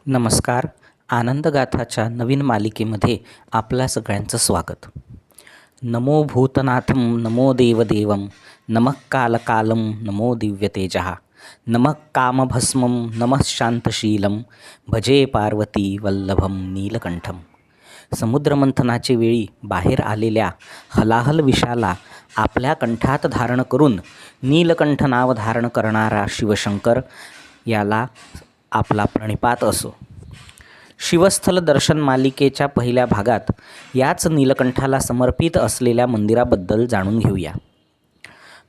नमस्कार. आनंदगाथाच्या नवीन मालिकेमध्ये आपल्या सगळ्यांचं स्वागत. नमो भूतनाथं नमो देवदेवं नमः कालकालं नमो दिव्यतेजः नमः कामभस्मं नमः शांतशीलं भजे पार्वती वल्लभं नीलकंठम. समुद्रमंथनाचे वेळी बाहेर आलेल्या हलाहल विषाला आपल्या कंठात धारण करून नीलकंठ नाव धारण करणारा शिवशंकर याला आपला प्रणिपात असो. शिवस्थल दर्शन मालिकेच्या पहिल्या भागात याच नीलकंठाला समर्पित असलेल्या मंदिराबद्दल जाणून घेऊया.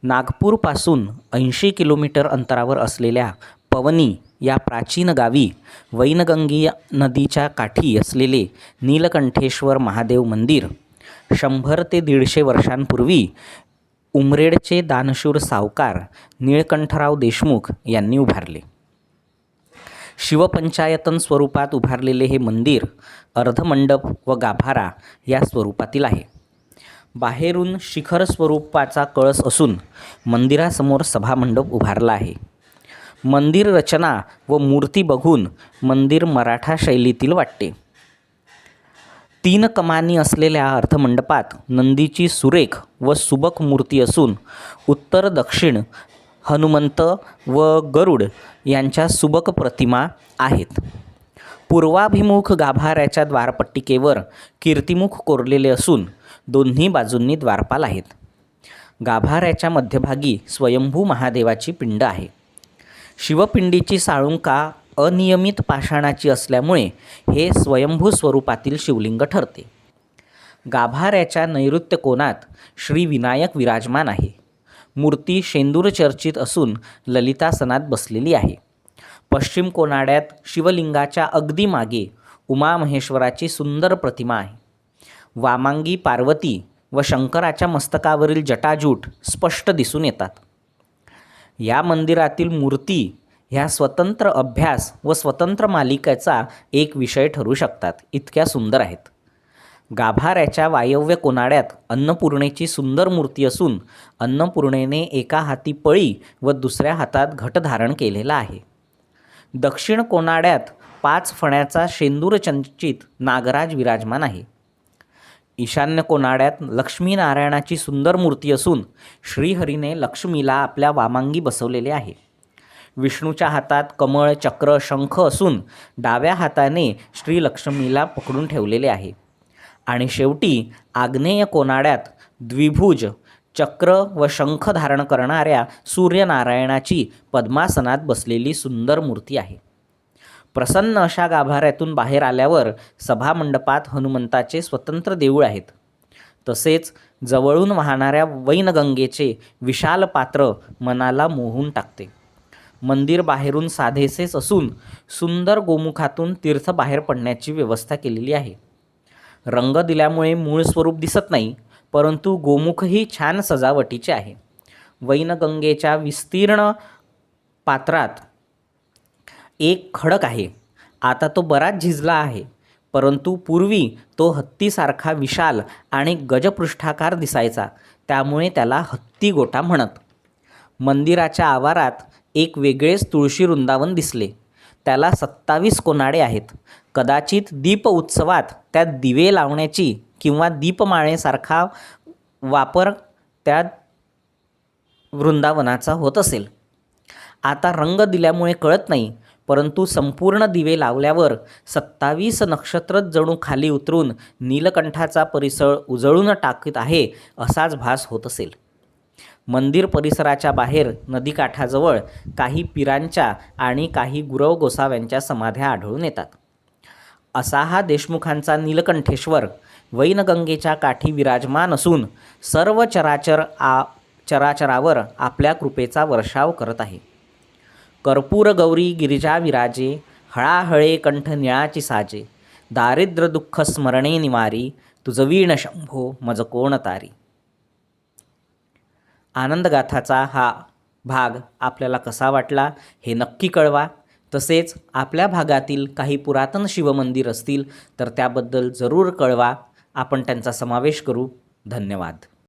नागपूरपासून 80 किलोमीटर अंतरावर असलेल्या पवनी या प्राचीन गावी वैनगंगी नदीच्या काठी असलेले नीलकंठेश्वर महादेव मंदिर 100 ते 150 वर्षांपूर्वी उमरेडचे दानशूर सावकार निळकंठराव देशमुख यांनी उभारले. शिवपंचायतन स्वरूपात उभारलेले हे मंदिर अर्धमंडप व गाभारा या स्वरूपातील आहे. बाहेरून शिखर स्वरूपाचा कळस असून मंदिरासमोर सभामंडप उभारला आहे. मंदिर रचना व मूर्ती बघून मंदिर मराठा शैलीतील वाटते. 3 कमानी असलेल्या अर्धमंडपात नंदीची सुरेख व सुबक मूर्ती असून उत्तर दक्षिण हनुमंत व गरुड यांच्या सुबक प्रतिमा आहेत. पूर्वाभिमुख गाभाऱ्याच्या द्वारपट्टिकेवर कीर्तिमुख कोरलेले असून दोन्ही बाजूंनी द्वारपाल आहेत. गाभाऱ्याच्या मध्यभागी स्वयंभू महादेवाची पिंड आहे. शिवपिंडीची साळुंका अनियमित पाषाणाची असल्यामुळे हे स्वयंभू स्वरूपातील शिवलिंग ठरते. गाभाऱ्याच्या नैऋत्य कोनात श्री विनायक विराजमान आहे. मूर्ती शेंदूर चर्चित असून ललितासनात बसलेली आहे. पश्चिम कोनाड्यात शिवलिंगाच्या अगदी मागे उमामहेश्वराची सुंदर प्रतिमा आहे. वामांगी पार्वती व शंकराच्या मस्तकावरील जटाजूट स्पष्ट दिसून येतात. या मंदिरातील मूर्ती ह्या स्वतंत्र अभ्यास व स्वतंत्र मालिकेचा एक विषय ठरू शकतात, इतक्या सुंदर आहेत. गाभाऱ्याच्या वायव्य कोनाड्यात अन्नपूर्णेची सुंदर मूर्ती असून अन्नपूर्णेने एका हाती पळी व दुसऱ्या हातात घट धारण केलेला आहे. दक्षिण कोनाड्यात 5 फण्याचा शेंदूर चंचित नागराज विराजमान आहे. ईशान्य कोनाड्यात लक्ष्मीनारायणाची सुंदर मूर्ती असून श्रीहरीने लक्ष्मीला आपल्या वामांगी बसवलेले आहे. विष्णूच्या हातात कमळ, चक्र, शंख असून डाव्या हाताने श्री लक्ष्मीला पकडून ठेवलेले आहे. आणि शेवटी आग्नेय कोनाड्यात द्विभुज चक्र व शंख धारण करणाऱ्या सूर्यनारायणाची पद्मासनात बसलेली सुंदर मूर्ती आहे. प्रसन्न अशा गाभाऱ्यातून बाहेर आल्यावर सभामंडपात हनुमंताचे स्वतंत्र देऊळ आहेत. तसेच जवळून वाहणाऱ्या वैनगंगेचे विशाल पात्र मनाला मोहून टाकते. मंदिर बाहेरून साधेसेच असून सुंदर गोमुखातून तीर्थ बाहेर पडण्याची व्यवस्था केलेली आहे. रंग दिल्यामुळे मूळ स्वरूप दिसत नाही, परंतु गोमुखही छान सजावटीचे आहे. वैनगंगेच्या विस्तीर्ण पात्रात एक खडक आहे. आता तो बराच झिजला आहे, परंतु पूर्वी तो हत्तीसारखा विशाल आणि गजपृष्ठाकार दिसायचा, त्यामुळे त्याला हत्ती गोटा म्हणत. मंदिराच्या आवारात एक वेगळेच तुळशी वृंदावन दिसले. त्याला 27 कोनाडे आहेत. कदाचित दीप उत्सवात त्यात दिवे लावण्याची किंवा दीपमाळेसारखा वापर त्या वृंदावनाचा होत असेल. आता रंग दिल्यामुळे कळत नाही, परंतु संपूर्ण दिवे लावल्यावर 27 नक्षत्रच जणू खाली उतरून नीलकंठाचा परिसर उजळून टाकत आहे असाच भास होत असेल. मंदिर परिसराच्या बाहेर नदीकाठाजवळ काही पिरांच्या आणि काही गुरव गोसाव्यांच्या समाध्या आढळून येतात. असा हा देशमुखांचा नीलकंठेश्वर वैनगंगेच्या काठी विराजमान असून सर्व चराचरावर आपल्या कृपेचा वर्षाव करत आहे. कर्पूर गौरी गिरिजा विराजे हळाहळे कंठ निळाची साजे दारिद्र्य दुःख स्मरणे निवारी तुझवीण शंभो मज कोण तारी. आनंदगाथाचा हा भाग आपल्याला कसा वाटला हे नक्की कळवा. तसेच आपल्या भागातील काही पुरातन शिवमंदिर असतील तर त्याबद्दल जरूर कळवा. आपण त्यांचा समावेश करू. धन्यवाद.